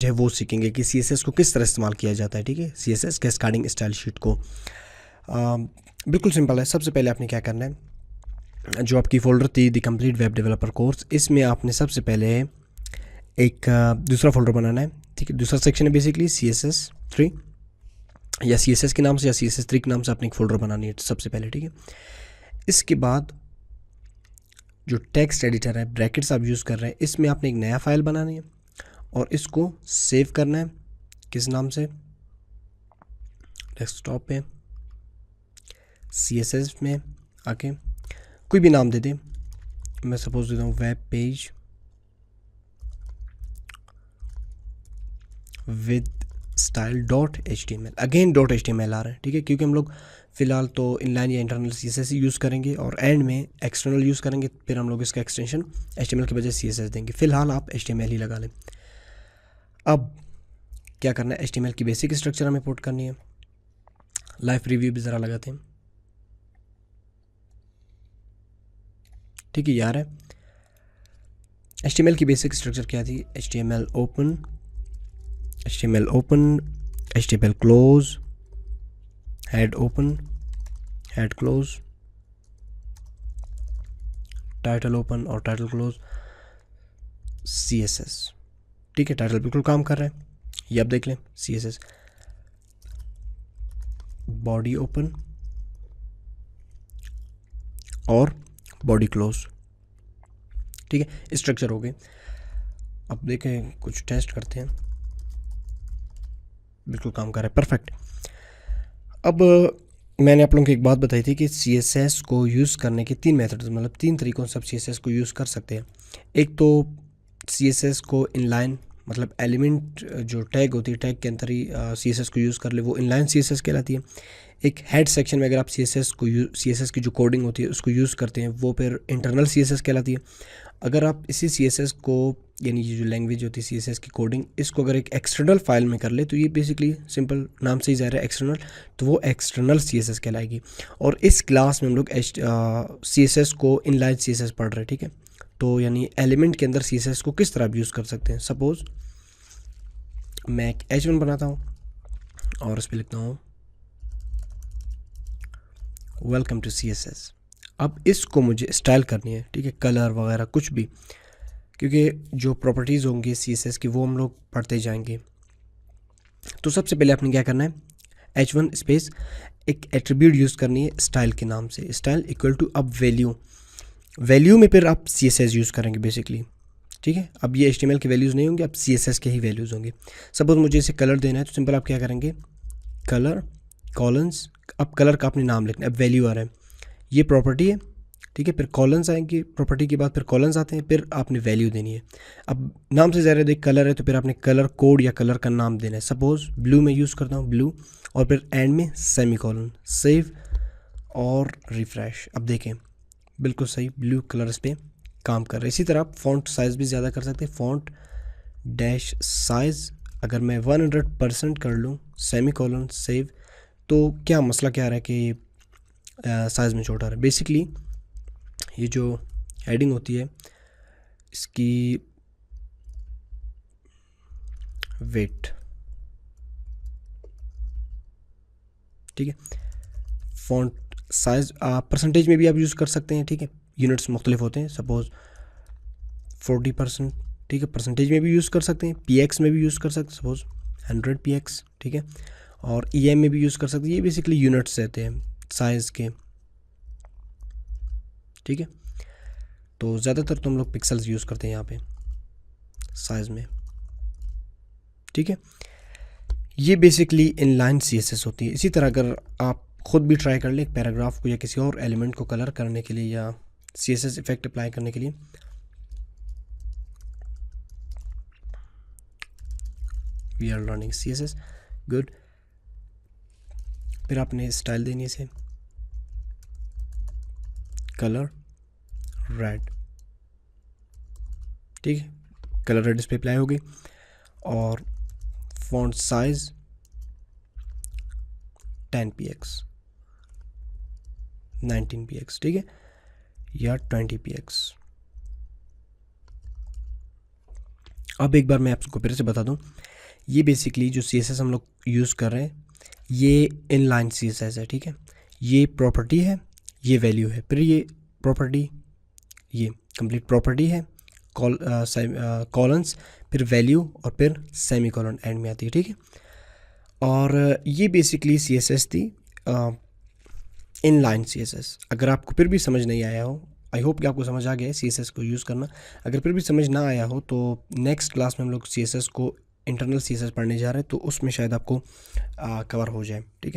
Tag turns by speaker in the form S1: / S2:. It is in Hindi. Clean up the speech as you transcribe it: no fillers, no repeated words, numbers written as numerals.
S1: है वो सीखेंगे कि CSS को किस तरह इस्तेमाल किया जाता है। ठीक है, CSS कैस्केडिंग स्टाइल शीट को बिल्कुल सिंपल है। सबसे पहले आपने क्या करना है, जो आपकी फ़ोल्डर थी the complete web developer course, इसमें आपने सबसे पहले एक दूसरा फोल्डर बनाना है। ठीक है, दूसरा सेक्शन है बेसिकली CSS3 या CSS के नाम से या CSS3 के नाम से आपने एक फ़ोल्डर बनानी है सबसे पहले। ठीक है, इसके बाद जो टेक्स्ट एडिटर है, ब्रैकेट्स आप यूज़ कर रहे हैं, इसमें आपने एक नया फाइल बनानी है और इसको सेव करना है। किस नाम से? डेस्कटॉप पे CSS में आके कोई भी नाम दे दें। मैं सपोज देता हूँ web page with style.html। Again .html आ रहा है। ठीक है, क्योंकि हम लोग फ़िलहाल तो इनलाइन या इंटरनल CSS ही यूज़ करेंगे और एंड में एक्सटर्नल यूज़ करेंगे, फिर हम लोग इसका एक्सटेंशन HTML की बजाय CSS देंगे। फ़िलहाल आप HTML ही लगा लें। अब क्या करना है, HTML की बेसिक स्ट्रक्चर हमें पुट करनी है। लाइव रिव्यू भी ज़रा लगाते हैं। ठीक है यार, है HTML की बेसिक स्ट्रक्चर क्या थी? HTML open, HTML close, head open, head close, title open और टाइटल क्लोज, CSS। ठीक है, टाइटल बिल्कुल काम कर रहा है, ये आप देख लें। CSS बॉडी ओपन और बॉडी क्लोज। ठीक है, स्ट्रक्चर हो गए। अब देखें, कुछ टेस्ट करते हैं। बिल्कुल काम कर रहा है, परफेक्ट। अब मैंने आप लोगों को एक बात बताई थी कि CSS को यूज़ करने के 3 मेथड्स, मतलब 3 तरीक़ों से आप CSS को यूज़ कर सकते हैं। एक तो CSS को इनलाइन, मतलब एलिमेंट जो टैग होती है, टैग के अंदर ही CSS को यूज़ कर ले, वो इनलाइन CSS कहलाती है। एक हेड सेक्शन में अगर आप CSS की जो कोडिंग होती है उसको यूज़ करते हैं, वो फिर इंटरनल CSS कहलाती है। अगर आप इसी CSS को, यानी ये जो लैंग्वेज होती है CSS की कोडिंग, इसको अगर एक एक्सटर्नल फाइल में कर ले तो ये बेसिकली सिंपल नाम से ही जा रहा है एक्सटर्नल, तो वो एक्सटर्नल CSS कहलाएगी। और इस क्लास में हम लोग CSS को इनलाइन CSS पढ़ रहे हैं। ठीक है, तो यानी एलिमेंट के अंदर CSS को किस तरह आप यूज़ कर सकते हैं। सपोज़ मैं एक H1 बनाता हूँ और इस पर लिखता हूँ वेलकम टू CSS। अब इसको मुझे स्टाइल करनी है। ठीक है, कलर वगैरह कुछ भी, क्योंकि जो प्रॉपर्टीज़ होंगी CSS की वो हम लोग पढ़ते जाएंगे। तो सबसे पहले आपने क्या करना है, H1 स्पेस एक एट्रीब्यूट यूज़ करनी है स्टाइल के नाम से। स्टाइल इक्वल टू अब वैल्यू में फिर आप CSS यूज़ करेंगे बेसिकली। ठीक है, अब ये HTML के वैल्यूज़ नहीं होंगे, अब CSS के ही वैल्यूज़ होंगे। सपोज मुझे इसे कलर देना है तो सिंपल आप क्या करेंगे, कलर कॉलन्स। अब कलर का आपने नाम लिखना है, अब वैल्यू आ रहा है, ये प्रॉपर्टी है। ठीक है, फिर कॉलन्स आएंगे, प्रॉपर्टी के बाद फिर कॉलन्स आते हैं, फिर आपने वैल्यू देनी है। अब नाम से ज़्यादा देख कलर है तो फिर आपने कलर कोड या कलर का नाम देना है। सपोज़ ब्लू में यूज़ करता हूँ, ब्लू, और फिर एंड में सेमी कॉलन, सेव और रिफ़्रेश। अब देखें बिल्कुल सही, ब्लू कलर्स पे काम कर रहे हैं। इसी तरह आप फ़ॉन्ट साइज़ भी ज़्यादा कर सकते हैं। फ़ॉन्ट डैश साइज़ अगर मैं 100% कर लूँ, सेमी कॉलन, सेव, तो क्या मसला क्या आ रहा है कि साइज़ में छोटा आ रहा है। बेसिकली ये जो हेडिंग होती है इसकी वेट, ठीक है, फ़ॉन्ट साइज़ परसेंटेज में भी आप यूज़ कर सकते हैं। ठीक है, यूनिट्स मुख्तलिफ होते हैं। सपोज़ 40%, ठीक है, परसेंटेज में भी यूज़ कर सकते हैं। PX में भी यूज़ कर सकते हैं, सपोज़ 100 PX। ठीक है, और EM में भी यूज़ कर सकते हैं। ये बेसिकली यूनिट्स रहते हैं साइज़ के। ठीक है, तो ज़्यादातर तो हम लोग पिक्सल्स यूज़ करते हैं यहाँ पे साइज़ में। ठीक है, ये बेसिकली इनलाइन CSS होती है। इसी तरह अगर आप ख़ुद भी ट्राई कर लें एक पैराग्राफ को या किसी और एलिमेंट को कलर करने के लिए या CSS इफेक्ट अप्लाई करने के लिए, we are learning CSS, good. फिर आपने स्टाइल देनी है इसे, कलर रेड। ठीक है, कलर रेड इस पर अप्लाई होगी। और फॉन्ट साइज 10 px, 19 px, ठीक है, या 20 px। अब एक बार मैं आपको फिर से बता दूं, ये बेसिकली जो CSS हम लोग यूज़ कर रहे हैं ये इनलाइन CSS है, ठीक है। ये प्रॉपर्टी है, ये वैल्यू है, फिर ये प्रॉपर्टी, ये कंप्लीट प्रॉपर्टी है, कॉलन्स, फिर वैल्यू और फिर सेमी कॉलन एंड में आती है, ठीक है। और ये बेसिकली CSS थी, इनलाइन CSS। अगर आपको फिर भी समझ नहीं आया हो, आई होप कि आपको समझ आ गया है CSS को यूज़ करना। अगर फिर भी समझ ना आया हो तो नेक्स्ट क्लास में हम लोग CSS को इंटरनल CSS पढ़ने जा रहे हैं, तो उसमें शायद आपको कवर हो जाए, ठीक है।